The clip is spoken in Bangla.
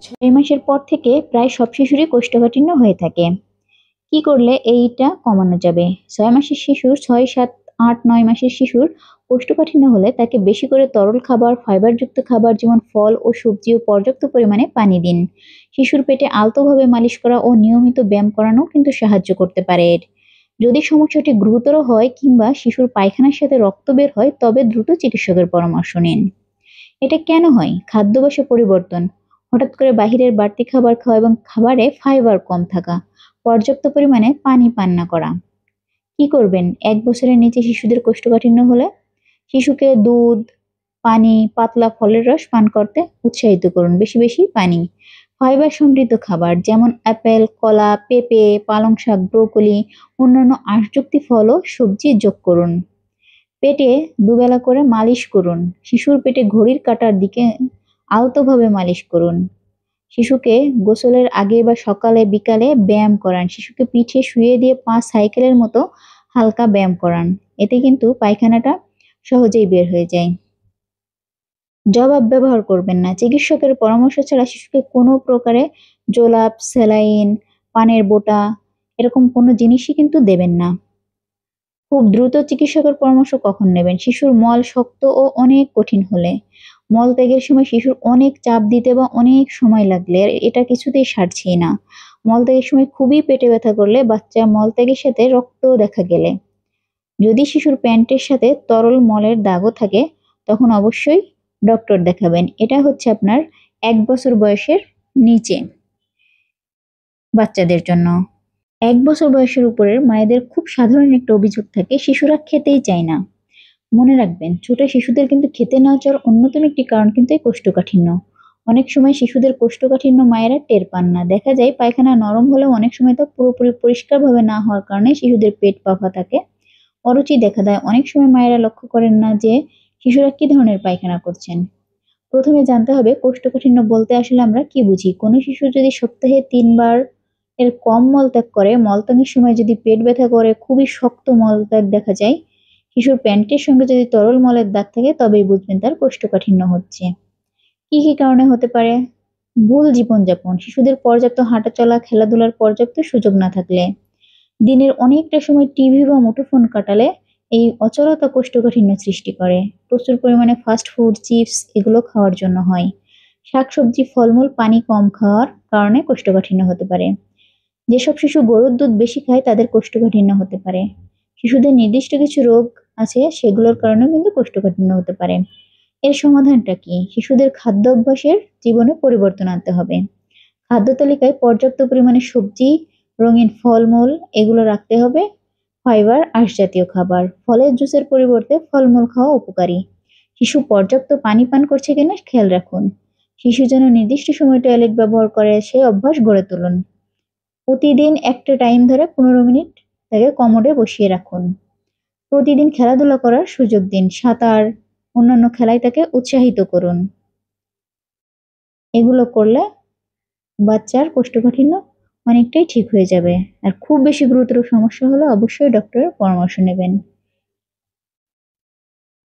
6 মাসের পর থেকে প্রায় সব শিশুরই কোষ্ঠকাঠিন্য হয়ে থাকে। কি করলে এইটা কমানো যাবে? 6 মাসের শিশুর 6, 7, 8, 9 মাসের শিশুর কোষ্ঠকাঠিন্য হলে তাকে বেশি করে তরল খাবার, ফাইবারযুক্ত খাবার যেমন ফল ও সবজি ও পর্যাপ্ত পরিমাণে পানি দিন। শিশুর পেটে আলতোভাবে মালিশ করা ও নিয়মিত ব্যায়াম করানো কিন্তু সাহায্য করতে পারে এর। যদি সমস্যাটি গুরুতর হয় কিংবা শিশুর পায়খানার সাথে রক্ত বের হয় তবে দ্রুত চিকিৎসকের পরামর্শ নিন। এটা কেন হয়? খাদ্যাভ্যাসে পরিবর্তন, হঠাৎ করে বাহিরের বাড়তি খাবার খাওয়া এবং খাবারে ফাইবার কম থাকা, পর্যাপ্ত পরিমাণে পানি পান না করা। কি করবেন ১ বছরের নিচে শিশুদের কোষ্ঠকাঠিন্য হলে? শিশুকে দুধ, পানি, পাতলা ফলের রস পান করতে উৎসাহিত করুন। বেশি বেশি পানি। ফাইবার সমৃদ্ধ খাবার যেমন আপেল, কলা, পেঁপে, পালং শাক, ব্রোকলি, অন্যান্য আঁশযুক্ত ফল ও সবজি যোগ করুন। পেটে দুবেলা করে মালিশ করুন। শিশুর পেটে ঘড়ির কাঁটার দিকে আলতোভাবে মালিশ করুন। শিশুকে গোসলের আগে বা সকালে বিকালে ব্যায়াম করান। শিশুকে পিঠে শুইয়ে দিয়ে পা সাইকেলের মতো হালকা ব্যায়াম করান। এতে কিন্তু পায়খানাটা সহজেই বের হয়ে যায়। জবাব ব্যবহার করবেন না। চিকিৎসকের পরামর্শ ছাড়া শিশুকে কোনো প্রকারে জোলাপ, স্যালাইন, পানের বোঁটা এরকম কোনো জিনিসই কিন্তু দেবেন না। খুব দ্রুত চিকিৎসকের পরামর্শ কখন নেবেন? শিশুর মল শক্ত ও অনেক কঠিন হলে, মলত্যাগের সময় শিশুর অনেক চাপ দিতে বা অনেক সময় লাগলে এটা কিছুতেই সারছেই না, মলত্যাগের সময় খুবই পেটে ব্যথা করলে, বাচ্চা মলত্যাগের সাথে রক্ত দেখা গেলে, যদি শিশুর প্যান্টের সাথে তরল মলের দাগও থাকে তখন অবশ্যই ডক্টর দেখাবেন। এটা হচ্ছে আপনার 1 বছর বয়সের নিচে বাচ্চাদের জন্য। 1 বছর বয়সের উপরের মায়েদের খুব সাধারণ একটা অভিযোগ থাকে, শিশুরা খেতেই চায় না। মনে রাখবেন, ছোট শিশুদের কিন্তু খেতে না চাওয়ার অন্যতম একটি কারণ কিন্তু এই কোষ্ঠকাঠিন্য। অনেক সময় শিশুদের কোষ্ঠকাঠিন্য মায়েরা টের পান না। দেখা যায় পায়খানা নরম হলেও অনেক সময় তা পুরোপুরি পরিষ্কারভাবে না হওয়ার কারণে শিশুদের পেট ফাঁপা থাকে, অরুচি দেখা দেয়। অনেক সময় মায়েরা লক্ষ্য করেন না যে শিশুরা কি ধরনের পায়খানা করছেন। প্রথমে জানতে হবে কোষ্ঠকাঠিন্য বলতে আসলে আমরা কি বুঝি। কোনো শিশু যদি সপ্তাহে 3 বার এর কম মলত্যাগ করে, মলত্যাগের সময় যদি পেট ব্যথা করে, খুবই শক্ত মলত্যাগ দেখা যায়, শিশুর প্যান্টের সঙ্গে যদি তরল মলের দাগ থাকে তবেই বুঝবেন তার কোষ্ঠকাঠিন্য হচ্ছে। কি কি কারণে হতে পারে? ভুল জীবনযাপন, শিশুদের পর্যাপ্ত হাঁটাচলা, খেলাধুলার পর্যাপ্ত সুযোগ না থাকলে, দিনের অনেকটা সময় টিভি বা মুঠোফোন কাটালে এই অচলতা কোষ্ঠকাঠিন্য সৃষ্টি করে। প্রচুর পরিমাণে ফাস্ট ফুড, চিপস এগুলো খাওয়ার জন্য হয়। শাকসবজি, ফলমূল, পানি কম খাওয়ার কারণে কোষ্ঠকাঠিন্য হতে পারে। যেসব শিশু গরুর দুধ বেশি খায় তাদের কোষ্ঠকাঠিন্য হতে পারে। শিশুদের নির্দিষ্ট কিছু রোগ আছে সেগুলোর কারণেও কিন্তু কোষ্ঠকাঠিন্য হতে পারে। এর সমাধানটা কি? শিশুদের খাদ্য অভ্যাসের জীবনে পরিবর্তন আনতে হবে। খাদ্য তালিকায় পর্যাপ্ত পরিমাণে সবজি, রঙিন ফলমূল এগুলো রাখতে হবে। ফাইবার, আঁশ জাতীয় খাবার, ফলের জুসের পরিবর্তে ফলমূল খাওয়া উপকারী। শিশু পর্যাপ্ত পানি পান করছে কিনা খেয়াল রাখুন। শিশু যেন নির্দিষ্ট সময় টয়লেট ব্যবহার করে সেই অভ্যাস গড়ে তুলুন। প্রতিদিন একটা টাইম ধরে 15 মিনিট তাকে কমোডে বসিয়ে রাখুন। প্রতিদিন খেলাধুলা করার সুযোগ দিন। সাঁতার, অন্যান্য খেলায় তাকে উৎসাহিত করুন। এগুলো করলে বাচ্চার কোষ্ঠকাঠিন্য অনেকটাই ঠিক হয়ে যাবে। আর খুব বেশি গুরুতর সমস্যা হলে অবশ্যই ডক্টরের পরামর্শ নেবেন।